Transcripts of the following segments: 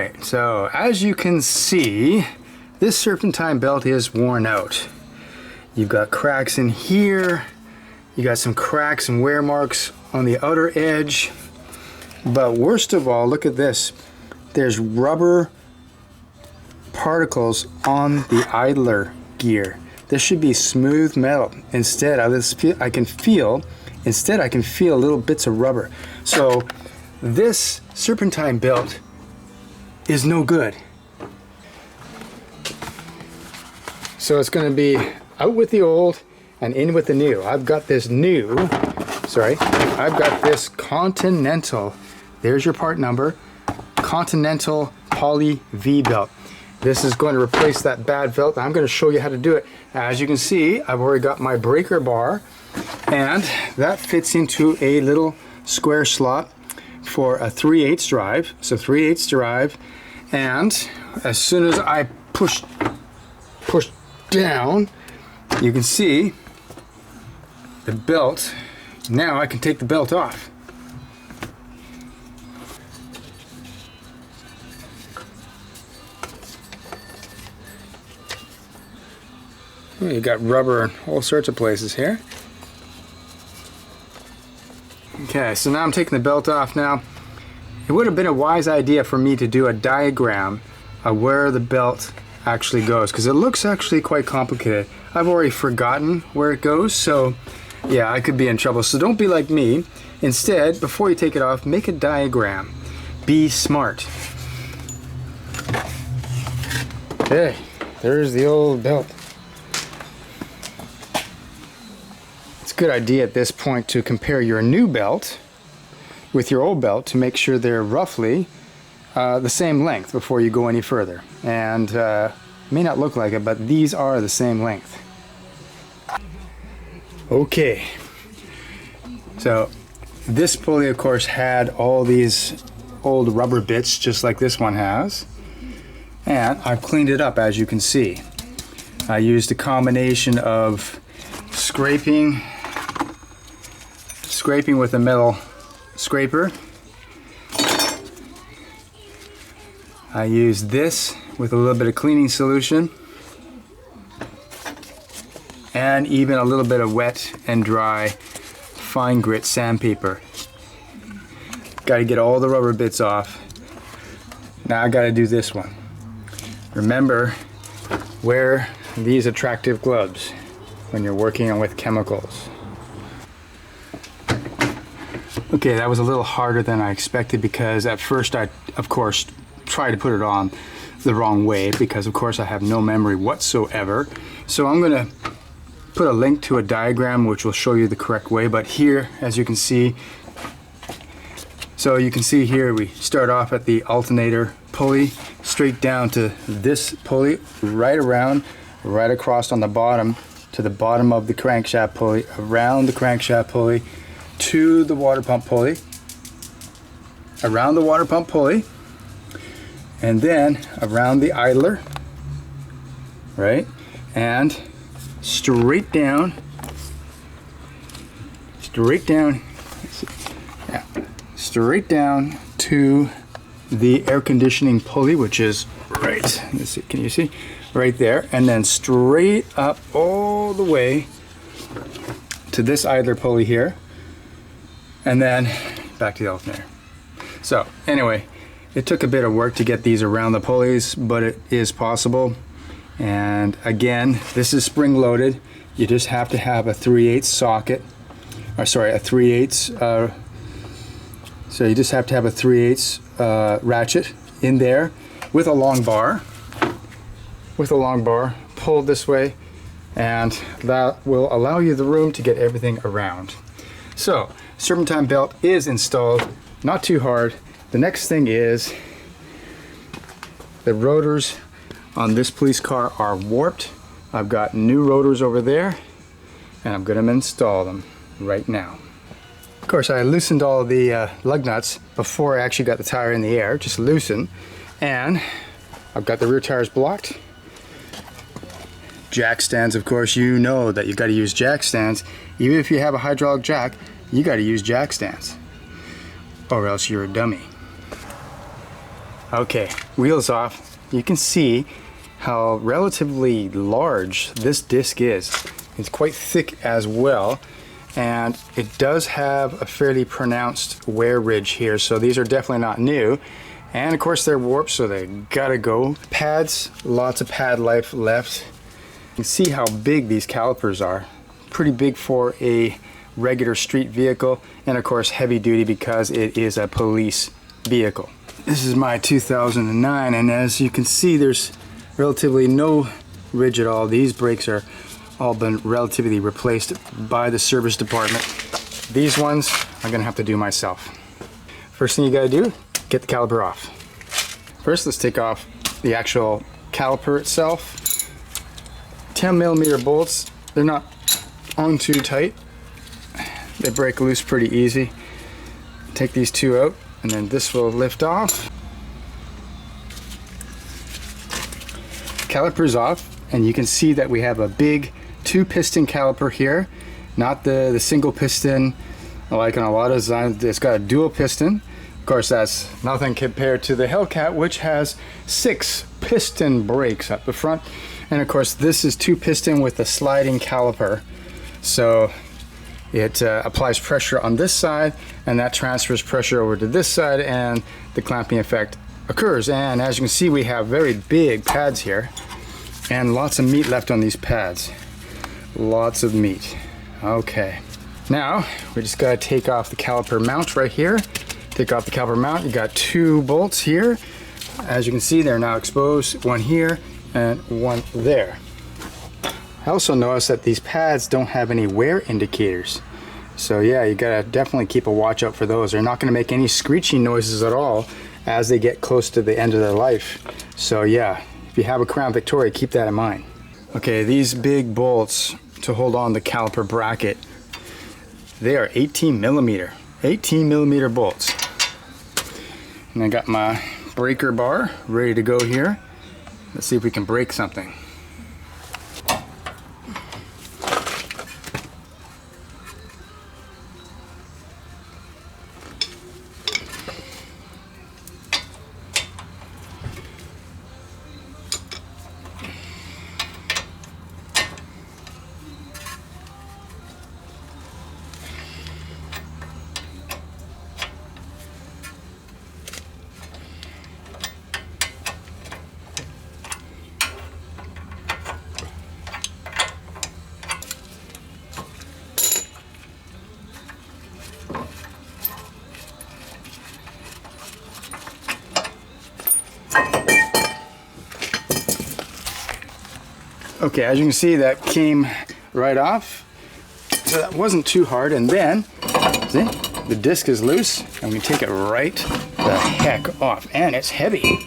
Alright, so as you can see, this Serpentine belt is worn out. You've got cracks in here, you got some cracks and wear marks on the outer edge, but worst of all, look at this. There's rubber particles on the idler gear. This should be smooth metal. Instead, I can feel little bits of rubber. So this Serpentine belt is no good. So it's going to be out with the old and in with the new. I've got this Continental, there's your part number, Continental Pulley V belt. This is going to replace that bad belt. I'm going to show you how to do it. As you can see, I've already got my breaker bar, and that fits into a little square slot for a 3/8 drive. So 3/8 drive, and as soon as I push down, you can see the belt. Now I can take the belt off. You got rubber in all sorts of places here. Okay, so now I'm taking the belt off. Now, it would have been a wise idea for me to do a diagram of where the belt actually goes, because it looks actually quite complicated. I've already forgotten where it goes, so yeah, I could be in trouble. So don't be like me. Instead, before you take it off, make a diagram. Be smart. Okay, there's the old belt. A good idea at this point to compare your new belt with your old belt to make sure they're roughly the same length before you go any further. And may not look like it, but these are the same length. Okay, so this pulley of course had all these old rubber bits just like this one has, and I've cleaned it up. As you can see, I used a combination of scraping with a metal scraper. I used this with a little bit of cleaning solution, and even a little bit of wet and dry fine grit sandpaper. Got to get all the rubber bits off. Now I got to do this one. Remember, wear these attractive gloves when you're working with chemicals. Okay, that was a little harder than I expected, because at first I, of course, tried to put it on the wrong way, because of course I have no memory whatsoever. So I'm going to put a link to a diagram which will show you the correct way. But here, as you can see, so you can see here we start off at the alternator pulley, straight down to this pulley, right around, right across on the bottom to the bottom of the crankshaft pulley, around the crankshaft pulley, to the water pump pulley, around the water pump pulley, and then around the idler, right, and straight down, straight down to the air conditioning pulley, which is right, let's see, can you see? Right there, and then straight up all the way to this idler pulley here, and then back to the alternator. So anyway, it took a bit of work to get these around the pulleys, but it is possible. And again, this is spring loaded. You just have to have a 3/8 socket, or sorry, a 3/8 so you just have to have a 3/8 ratchet in there with a long bar, pulled this way, and that will allow you the room to get everything around. So Serpentine belt is installed, not too hard. The next thing is the rotors on this police car are warped. I've got new rotors over there, and I'm going to install them right now. Of course, I loosened all the lug nuts before I actually got the tire in the air, just loosen, and I've got the rear tires blocked. Jack stands, of course, you know that you got to use jack stands. Even if you have a hydraulic jack, you got to use jack stands, or else you're a dummy. Okay, wheels off. You can see how relatively large this disc is. It's quite thick as well, and it does have a fairly pronounced wear ridge here, so these are definitely not new. And of course they're warped, so they gotta go. Pads, lots of pad life left. You can see how big these calipers are. Pretty big for a regular street vehicle, and of course heavy duty because it is a police vehicle. This is my 2009, and as you can see, there's relatively no ridge at all. These brakes are all been relatively replaced by the service department. These ones I'm gonna have to do myself. First thing you gotta do, get the caliper off. First, let's take off the actual caliper itself. 10mm bolts, they're not on too tight. They break loose pretty easy. Take these two out, and then this will lift off. Caliper's off, and you can see that we have a big 2-piston caliper here, not the single piston like on a lot of designs. It's got a dual piston. Of course, that's nothing compared to the Hellcat, which has 6 piston brakes up the front. And of course, this is 2-piston with a sliding caliper. So it applies pressure on this side, and that transfers pressure over to this side, and the clamping effect occurs. And as you can see, we have very big pads here, and lots of meat left on these pads. Lots of meat. Okay. Now, we just gotta take off the caliper mount right here. Take off the caliper mount. You got 2 bolts here. As you can see, they're now exposed. One here and one there. I also noticed that these pads don't have any wear indicators. So yeah, you gotta definitely keep a watch out for those. They're not gonna make any screeching noises at all as they get close to the end of their life. So yeah, if you have a Crown Victoria, keep that in mind. Okay, these big bolts to hold on the caliper bracket, they are 18mm bolts. And I got my breaker bar ready to go here. Let's see if we can break something. Okay, as you can see, that came right off, so that wasn't too hard. And then, see, the disc is loose, and we take it right the heck off. And it's heavy.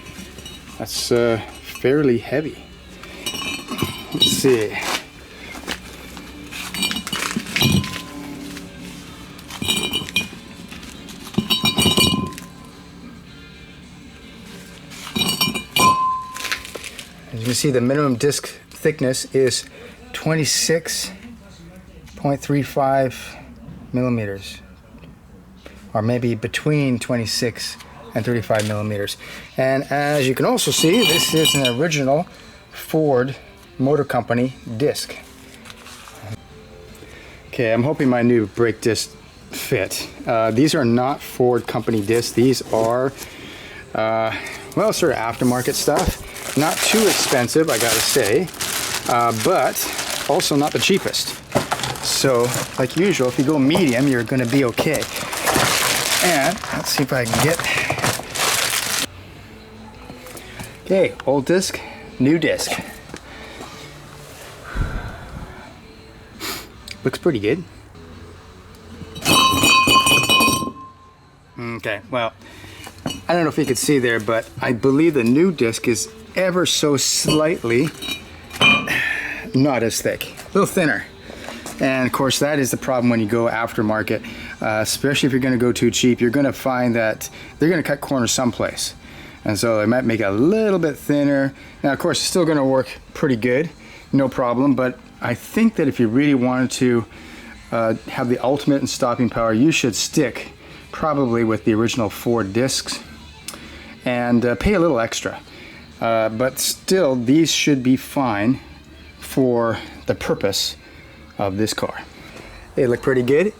That's fairly heavy. Let's see. As you can see, the minimum disc thickness is 26.35 millimeters, or maybe between 26 and 35 millimeters. And as you can also see, this is an original Ford Motor Company disc. Okay, I'm hoping my new brake disc fit. These are not Ford Company discs. These are well, sort of aftermarket stuff. Not too expensive, I gotta say, but also not the cheapest. So, like usual, if you go medium, you're gonna be okay. And let's see if I can get. Okay, old disc, new disc. Looks pretty good. Okay, well, I don't know if you could see there, but I believe the new disc is ever so slightly not as thick, a little thinner. And of course, that is the problem when you go aftermarket, especially if you're going to go too cheap. You're going to find that they're going to cut corners someplace, and so they might make it a little bit thinner. Now, of course, it's still going to work pretty good, no problem. But I think that if you really wanted to have the ultimate in stopping power, you should stick probably with the original Ford discs. and pay a little extra. But still, these should be fine for the purpose of this car. They look pretty good.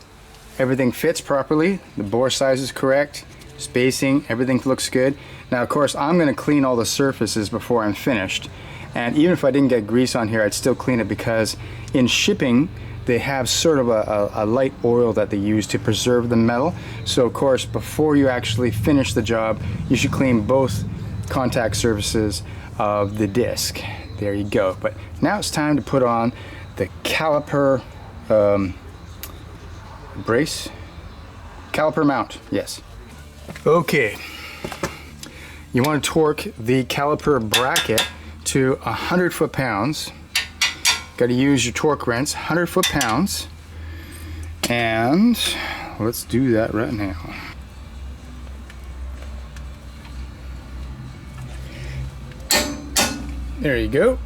Everything fits properly. The bore size is correct. Spacing, everything looks good. Now, of course, I'm going to clean all the surfaces before I'm finished. And even if I didn't get grease on here, I'd still clean it, because in shipping, they have sort of a light oil that they use to preserve the metal. So, of course, before you actually finish the job, you should clean both contact surfaces of the disc. There you go. But now it's time to put on the caliper brace, caliper mount. Yes. Okay. You want to torque the caliper bracket to 100 foot-pounds. Got to use your torque wrench, 100 foot-pounds. And let's do that right now. There you go.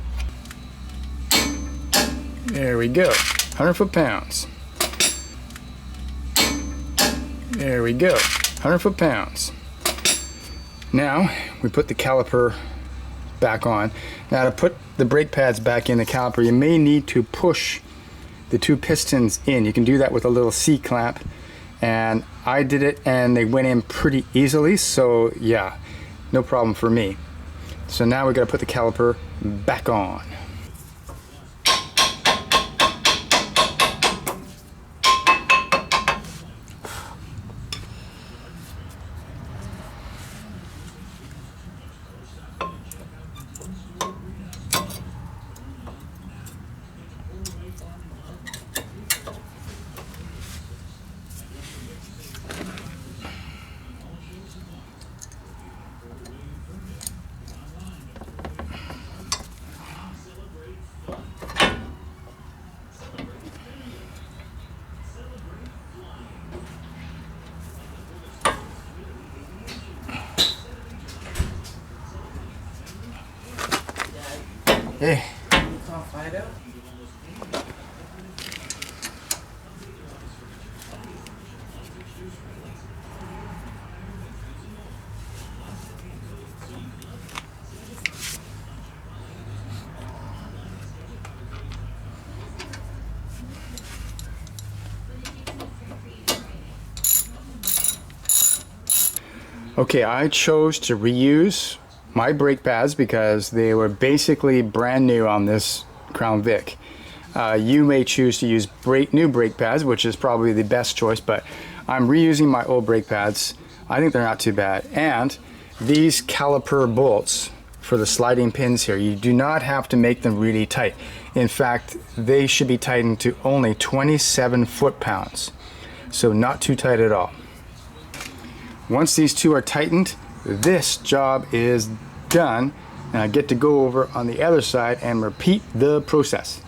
There we go. 100 foot-pounds. There we go. 100 foot-pounds. Now we put the caliper back on. Now to put the brake pads back in the caliper, you may need to push the two pistons in. You can do that with a little C-clamp, and I did it and they went in pretty easily, so yeah, no problem for me. So now we got to put the caliper back on. Hey. Okay, I chose to reuse my brake pads because they were basically brand new on this Crown Vic. You may choose to use new brake pads, which is probably the best choice, but I'm reusing my old brake pads. I think they're not too bad. And these caliper bolts for the sliding pins here, you do not have to make them really tight. In fact, they should be tightened to only 27 foot-pounds, so not too tight at all. Once these two are tightened, this job is done, and I get to go over on the other side and repeat the process.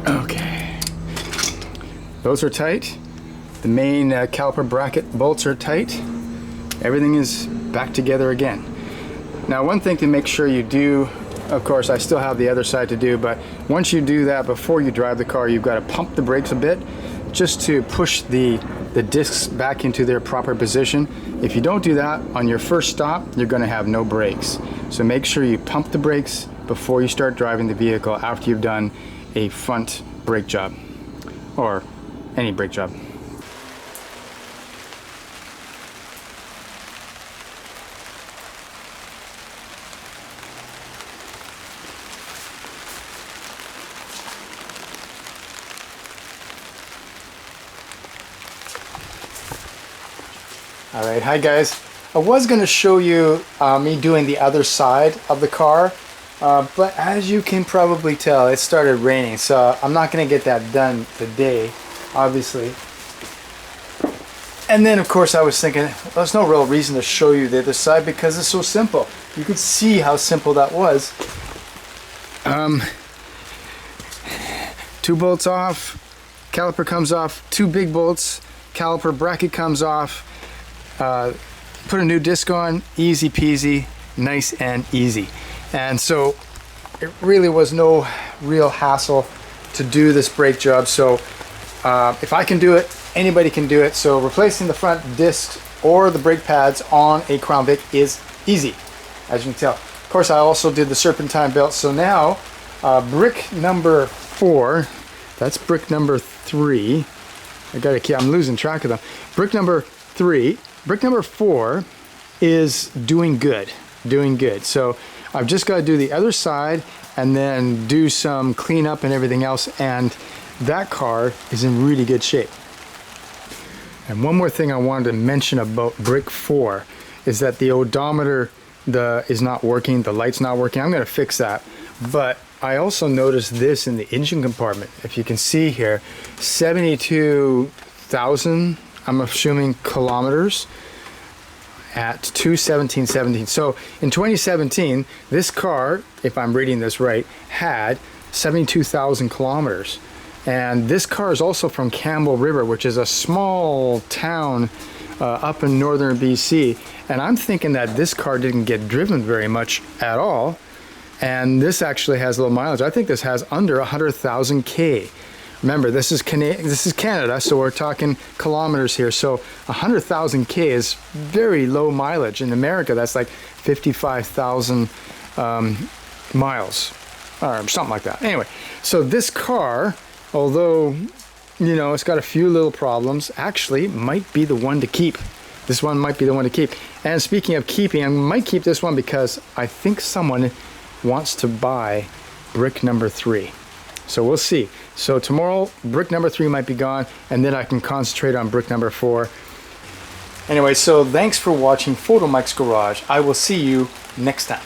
Okay, those are tight. The main caliper bracket bolts are tight. Everything is back together again. Now, one thing to make sure you do, of course I still have the other side to do, but once you do that, before you drive the car, you've got to pump the brakes a bit just to push the discs back into their proper position. If you don't do that on your first stop, you're going to have no brakes. So make sure you pump the brakes before you start driving the vehicle after you've done a front brake job or any brake job. Alright, hi guys. I was going to show you me doing the other side of the car, but as you can probably tell, it started raining, so I'm not going to get that done today, obviously. And then of course I was thinking, there's no real reason to show you the other side because it's so simple. You could see how simple that was. Two bolts off, caliper comes off, two big bolts, caliper bracket comes off. Put a new disc on, easy peasy, nice and easy. And so it really was no real hassle to do this brake job. So if I can do it, Anybody can do it. So replacing the front discs or the brake pads on a Crown Vic is easy, as you can tell. Of course, I also did the Serpentine belt. So now, brick number 4, that's brick number 3. I'm losing track of them. Brick number 3, brick number 4 is doing good. So I've just got to do the other side and then do some cleanup and everything else, and that car is in really good shape. And one more thing I wanted to mention about brick 4 is that the odometer is not working, the light's not working. I'm going to fix that. But I also noticed this in the engine compartment. If you can see here, 72,000, I'm assuming, kilometers at 217.17. So in 2017, this car, if I'm reading this right, had 72,000 kilometers. And this car is also from Campbell River, which is a small town up in northern BC. And I'm thinking that this car didn't get driven very much at all. And this actually has low mileage. I think this has under 100,000 K. Remember, this is Canada, so we're talking kilometers here. So 100,000 K is very low mileage. In America, that's like 55,000 miles, or something like that. Anyway, so this car, although, you know, it's got a few little problems, actually might be the one to keep. This one might be the one to keep. And speaking of keeping, I might keep this one because I think someone wants to buy brick number 3. So we'll see. So tomorrow, brick number 3 might be gone, and then I can concentrate on brick number 4. Anyway, so thanks for watching Photomikes Garage. I will see you next time.